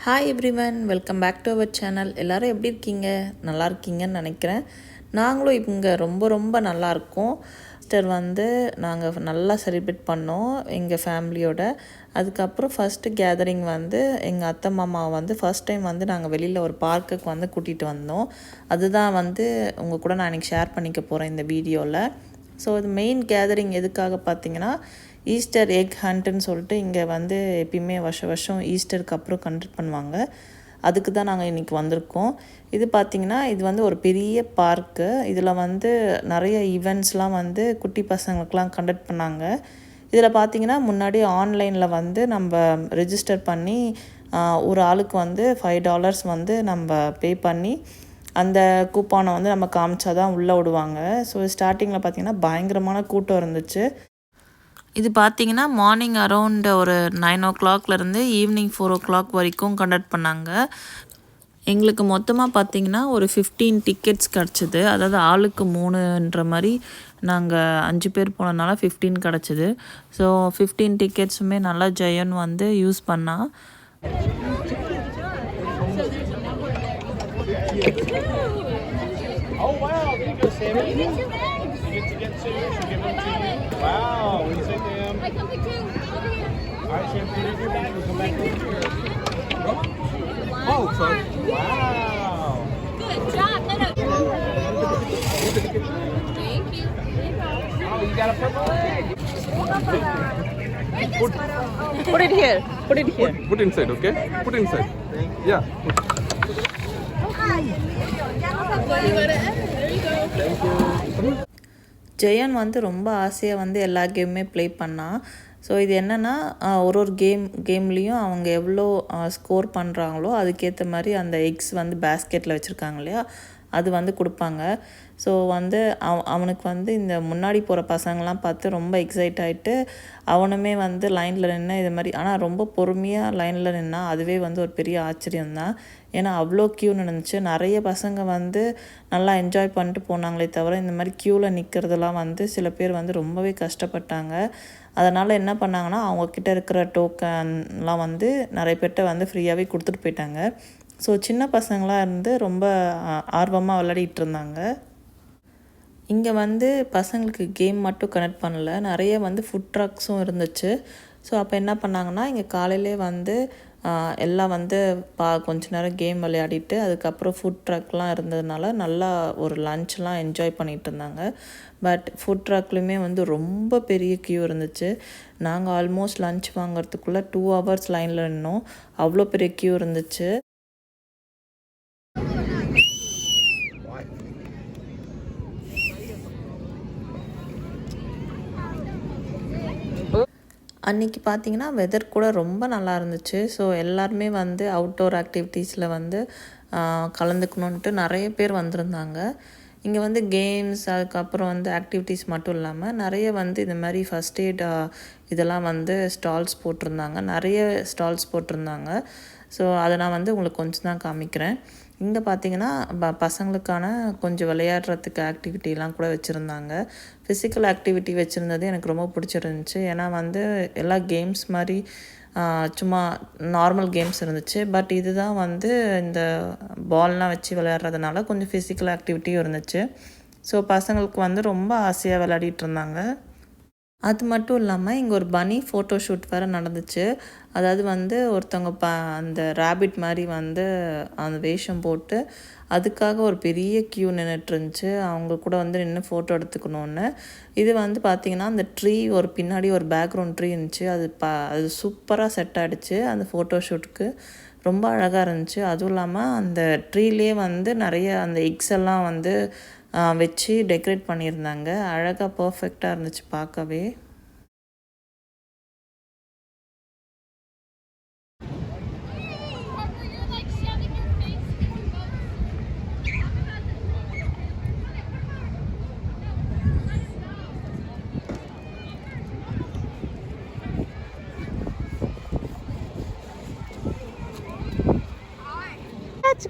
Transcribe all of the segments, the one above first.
Hi everyone, welcome back to our channel. எல்லோரும் எப்படி இருக்கீங்க? நல்லா இருக்கீங்கன்னு நினைக்கிறேன். நாங்களும் இங்கே ரொம்ப ரொம்ப நல்லாயிருக்கோம். ஈஸ்டர் நாங்கள் நல்லா செலிப்ரேட் பண்ணோம் எங்கள் ஃபேமிலியோட. அதுக்கப்புறம் ஃபஸ்ட்டு கேதரிங் எங்கள் அத்தை மாமாவை ஃபஸ்ட் டைம் நாங்கள் வெளியில் ஒரு பார்க்குக்கு கூட்டிகிட்டு வந்தோம். அதுதான் உங்கள் கூட நான் இன்றைக்கி ஷேர் பண்ணிக்க போகிறேன் இந்த வீடியோவில். ஸோ இது மெயின் கேதரிங் எதுக்காக பார்த்தீங்கன்னா, ஈஸ்டர் எக் ஹண்ட்டுன்னு சொல்லிட்டு இங்கே எப்பயுமே வருஷம் ஈஸ்டருக்கு அப்புறம் கண்டக்ட் பண்ணுவாங்க. அதுக்கு தான் நாங்கள் இன்றைக்கி வந்திருக்கோம். இது பார்த்திங்கன்னா இது ஒரு பெரிய பார்க்கு. இதில் நிறைய ஈவெண்ட்ஸ்லாம் குட்டி பசங்களுக்கெலாம் கண்டக்ட் பண்ணாங்க. இதில் பார்த்திங்கன்னா முன்னாடி ஆன்லைனில் நம்ம ரெஜிஸ்டர் பண்ணி ஒரு ஆளுக்கு $5 நம்ம பே பண்ணி அந்த கூப்பானை நம்ம காமிச்சா தான் உள்ளே விடுவாங்க. ஸோ ஸ்டார்டிங்கில் பார்த்திங்கன்னா பயங்கரமான கூட்டம் இருந்துச்சு. இது பார்த்திங்கன்னா மார்னிங் அரௌண்ட் ஒரு 9 o'clockலேருந்து ஈவினிங் 4 o'clock வரைக்கும் கண்டக்ட் பண்ணாங்க. எங்களுக்கு மொத்தமாக பார்த்திங்கன்னா ஒரு 15 டிக்கெட்ஸ் கிடச்சிது. அதாவது ஆளுக்கு 3ன்ற மாதிரி நாங்கள் 5 பேர் போனதுனால 15 கிடச்சிது. ஸோ 15 டிக்கெட்ஸுமே நல்லா ஜெயன் யூஸ் பண்ணா. Oh wow, there you go, Sammy. You get to get two. She'll give them to you. Wow, what do you say, Sam? I come pick two. Over here. All right, Sam, put it in your bag. We'll come back over here. Oh, sorry. Wow. Good job. No. Thank you. Oh, you got a purple leg. Put it here. Put inside, okay? Put inside. Yeah. Jayan ரொம்ப ஆசையாக எல்லா கேமுமே play பண்ணான். So இது என்னென்னா ஒரு கேம்லேயும் அவங்க எவ்வளோ score பண்ணுறாங்களோ அதுக்கேற்ற மாதிரி அந்த எக்ஸ் பேஸ்கெட்டில் வச்சுருக்காங்க இல்லையா, அது கொடுப்பாங்க. ஸோ அவனுக்கு இந்த முன்னாடி போகிற பசங்களாம் பார்த்து ரொம்ப எக்ஸைட் ஆகிட்டு அவனுமே லைனில் நின்று இது மாதிரி, ஆனால் ரொம்ப பொறுமையாக லைனில் நின்னா அதுவே ஒரு பெரிய ஆச்சரியம்தான். ஏன்னா அவ்வளோ க்யூ நின்றுச்சு. நிறைய பசங்க நல்லா என்ஜாய் பண்ணிட்டு போனாங்களே தவிர இந்த மாதிரி க்யூவில் நிற்கிறதுலாம் சில பேர் ரொம்பவே கஷ்டப்பட்டாங்க. அதனால் என்ன பண்ணாங்கன்னா அவங்கக்கிட்ட இருக்கிற டோக்கன்லாம் நிறைய பேர்கிட்ட ஃப்ரீயாகவே கொடுத்துட்டு போயிட்டாங்க. ஸோ சின்ன பசங்களாக ரொம்ப ஆர்வமாக விளையாடிட்டு இருந்தாங்க. இங்கே பசங்களுக்கு கேம் மட்டும் கனெக்ட் பண்ணல, நிறைய ஃபுட் ட்ரக்ஸும் இருந்துச்சு. ஸோ அப்போ என்ன பண்ணாங்கன்னா இங்கே காலையிலே எல்லாம் கொஞ்ச நேரம் கேம் விளையாடிட்டு அதுக்கப்புறம் ஃபுட் ட்ரக்லாம் இருந்ததுனால நல்லா ஒரு லன்ச்லாம் என்ஜாய் பண்ணிகிட்டு இருந்தாங்க. பட் ஃபுட் ட்ரக்லையுமே ரொம்ப பெரிய க்யூ இருந்துச்சு. நாங்கள் ஆல்மோஸ்ட் லன்ச் வாங்கிறதுக்குள்ளே 2 hours லைனில் நின்னோம். அவ்வளோ பெரிய க்யூ இருந்துச்சு. அன்றைக்கி பார்த்திங்கன்னா வெதர் கூட ரொம்ப நல்லா இருந்துச்சு. ஸோ எல்லாருமே அவுட்டோர் ஆக்டிவிட்டீஸில் கலந்துக்கணுன்ட்டு நிறைய பேர் வந்திருந்தாங்க. இங்கே கேம்ஸ் அதுக்கப்புறம் ஆக்டிவிட்டீஸ் மட்டும் இல்லாமல் நிறைய இந்த மாதிரி ஃபஸ்ட் எய்ட் இதெல்லாம் ஸ்டால்ஸ் போட்டிருந்தாங்க. நிறைய ஸ்டால்ஸ் போட்டிருந்தாங்க. ஸோ அதை நான் உங்களுக்கு கொஞ்சம் தான் காமிக்கிறேன். இங்கே பார்த்திங்கன்னா பசங்களுக்கான கொஞ்சம் விளையாடுறதுக்கு ஆக்டிவிட்டிலாம் கூட வச்சுருந்தாங்க. ஃபிசிக்கல் ஆக்டிவிட்டி வச்சுருந்தது எனக்கு ரொம்ப பிடிச்சிருந்துச்சு. ஏன்னா எல்லா கேம்ஸ் மாதிரி சும்மா நார்மல் கேம்ஸ் இருந்துச்சு. பட் இதுதான் இந்த பால்லாம் வச்சு விளையாடுறதுனால கொஞ்சம் ஃபிசிக்கல் ஆக்டிவிட்டியும் இருந்துச்சு. ஸோ பசங்களுக்கு ரொம்ப ஆசையாக விளையாடிட்டு இருந்தாங்க. அது மட்டும் இல்லாமல் இங்கே ஒரு பனி ஃபோட்டோ ஷூட் வேறு நடந்துச்சு. அதாவது ஒருத்தவங்க அந்த ரேபிட் மாதிரி அந்த வேஷம் போட்டு அதுக்காக ஒரு பெரிய க்யூ நின்றுட்டுருந்துச்சு. அவங்க கூட நின்று ஃபோட்டோ எடுத்துக்கணுன்னு. இது பார்த்திங்கன்னா அந்த ட்ரீ ஒரு பின்னாடி ஒரு பேக்ரவுண்ட் ட்ரீ இருந்துச்சு. அது சூப்பராக செட் ஆகிடுச்சு அந்த ஃபோட்டோ ஷூட்டுக்கு. ரொம்ப அழகாக இருந்துச்சு. அதுவும் இல்லாமல் அந்த ட்ரீலே நிறைய அந்த எக்ஸ் எல்லாம் வச்சு டெக்கரேட் பண்ணியிருந்தாங்க. அழகாக பர்ஃபெக்டாக இருந்துச்சு பார்க்கவே.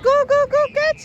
Go catch.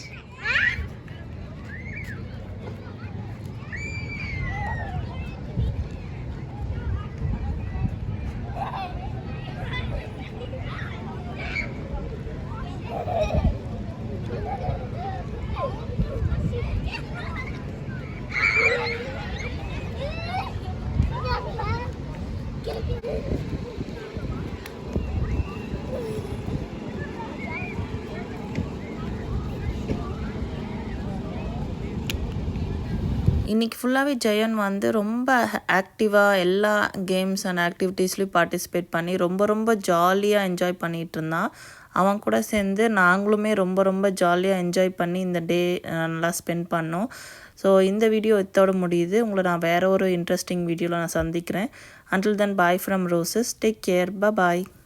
இன்றைக்கி ஃபுல்லாகவே ஜெயன் வந்து ரொம்ப ஆக்டிவாக எல்லா கேம்ஸ் அண்ட் ஆக்டிவிட்டீஸ்லையும் பார்ட்டிசிபேட் பண்ணி ரொம்ப ஜாலியாக என்ஜாய் பண்ணிகிட்டு இருந்தான். அவன் கூட சேர்ந்து நாங்களுமே ரொம்ப ஜாலியாக என்ஜாய் பண்ணி இந்த டே நல்லா ஸ்பெண்ட் பண்ணோம். ஸோ இந்த வீடியோ இதோட முடியுது. உங்களை நான் வேறு ஒரு இன்ட்ரெஸ்டிங் வீடியோவில் நான் சந்திக்கிறேன். Until then, bye from Roses. Take care. Bye-bye.